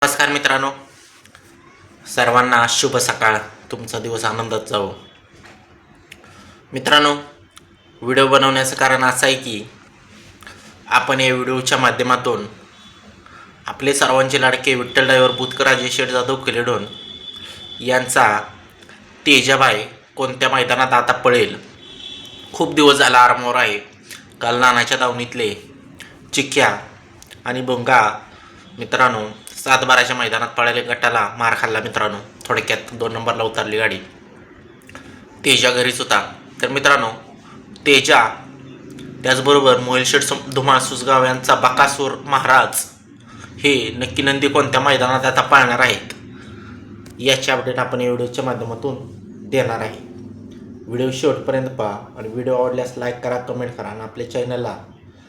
नमस्कार मित्रांनो, सर्वांना शुभ सकाळ. तुमचा दिवस आनंदात जावो. मित्रांनो, व्हिडिओ बनवण्याचं कारण असं आहे की आपण या व्हिडिओच्या माध्यमातून आपले सर्वांचे लाडके विठ्ठल ड्रायव्हर बुतकराजे शेठ जाधव कलेडोन यांचा तेजाबाई कोणत्या मैदानात आता पळेल, खूप दिवस झाला आरामावर आहे. काल नानाच्या दावणीतले चिक्क्या आणि बोंगा मित्रांनो 7-12च्या मैदानात पळाले, गटाला मार खाल्ला मित्रांनो. थोडक्यात 2 नंबरला उतरली गाडी. तेजा घरीच होता. तर मित्रांनो, तेजा त्याचबरोबर मोहिलशेठ धुमाळ सुसगाव यांचा बकासूर महाराज हे नक्की नंदी कोणत्या मैदानात आता पाळणार आहेत याचे अपडेट आपण या व्हिडिओच्या माध्यमातून देणार आहे. व्हिडिओ शेवटपर्यंत पहा आणि व्हिडिओ आवडल्यास लाईक करा, कमेंट करा आणि आपल्या चॅनलला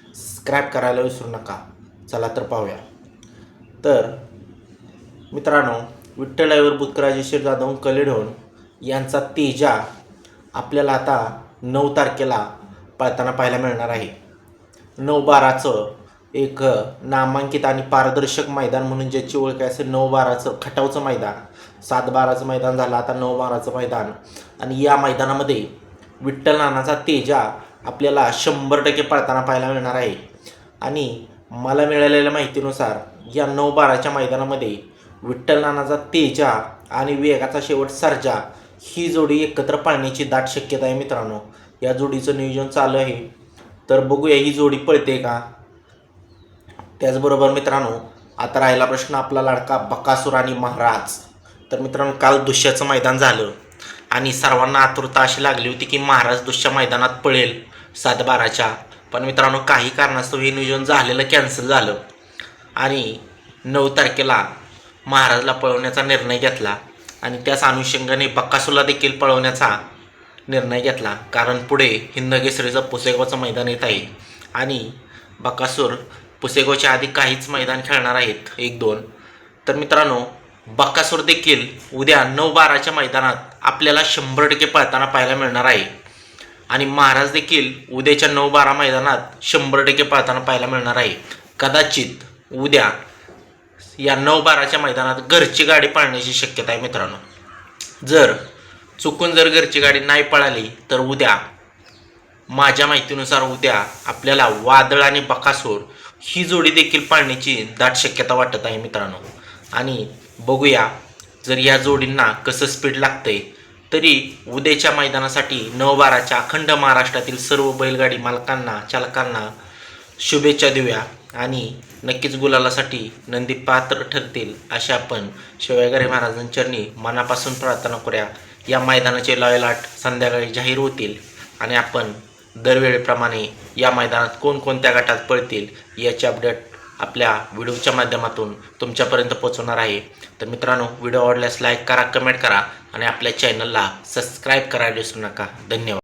सबस्क्राईब करायला विसरू नका. चला तर पाहूया. तर मित्रांनो, विठ्ठल ड्रायव्हर बुतकराजे शेठ जाधव कलेडोन यांचा तेजा आपल्याला आता 9 तारखेला पळताना पाहायला मिळणार आहे. 9-12चं एक नामांकित आणि पारदर्शक मैदान म्हणून ज्याची ओळख आहे, असं 9-12चं खटावचं मैदान. 7-12चं मैदान झालं, आता 9-12चं मैदान. आणि या मैदानामध्ये विठ्ठल नानाचा तेजा आपल्याला 100% पळताना पाहायला मिळणार आहे. आणि मला मिळालेल्या माहितीनुसार या 9-12च्या मैदानामध्ये विठ्ठल नानाचा तेजा आणि वेगाचा शेवट सर्जा ही जोडी एकत्र पाळण्याची दाट शक्यता आहे मित्रांनो. या जोडीचं नियोजन चालू आहे, तर बघूया ही जोडी पळते का. त्याचबरोबर मित्रांनो, आता राहिला प्रश्न आपला लाडका बकासूर आणि महाराज. तर मित्रांनो, काल दुसऱ्याचं मैदान झालं आणि सर्वांना आतुरता अशी लागली होती की महाराज दुसऱ्या मैदानात पळेल 7-12च्या. पण मित्रांनो, काही कारणास्तव हे नियोजन झालेलं कॅन्सल झालं आणि 9 तारखेला महाराजला पळवण्याचा निर्णय घेतला. आणि त्याच अनुषंगाने बकासूरला देखील पळवण्याचा निर्णय घेतला, कारण पुढे हिंद केसरीचं पुसेगावचं मैदान येत आहे आणि बकासूर पुसेगावच्या आधी काहीच मैदान खेळणार आहेत, 1-2. तर मित्रांनो, बकासूर देखील उद्या 9-12च्या मैदानात आपल्याला 100% पळताना पाहायला मिळणार आहे. आणि महाराज देखील उद्याच्या 9-12 मैदानात 100% पळताना पाहायला मिळणार आहे. कदाचित उद्या या 9-12च्या मैदानात घरची गाडी पळण्याची शक्यता आहे मित्रांनो. जर चुकून घरची गाडी नाही पळाली तर उद्या माझ्या माहितीनुसार उद्या आपल्याला वादळ आणि बकासूर ही जोडी देखील पाळण्याची दाट शक्यता वाटत आहे मित्रांनो. आणि बघूया जर या जोडींना कसं स्पीड लागतंय. तरी उद्याच्या मैदानासाठी 9-12च्या अखंड महाराष्ट्रातील सर्व बैलगाडी मालकांना, चालकांना शुभेच्छा देऊया आणि नक्कीच गुलालासाठी नंदी पात्र ठरतील अशा आपण शिवाजीराव महाराजांचरणी मनापासून प्रार्थना करूया. या मैदानाचे लॉयलाट संध्याकाळी जाहीर होतील आणि आपण दरवेळेप्रमाणे या मैदानात कोणकोणत्या गटात पळतील याचे अपडेट आपल्या व्हिडिओच्या माध्यमातून तुमच्यापर्यंत पोहोचवणार आहे. तर मित्रांनो, व्हिडिओ आवडल्यास लाईक करा, कमेंट करा आणि आपल्या चॅनलला सबस्क्राईब करायला विसरू नका. धन्यवाद.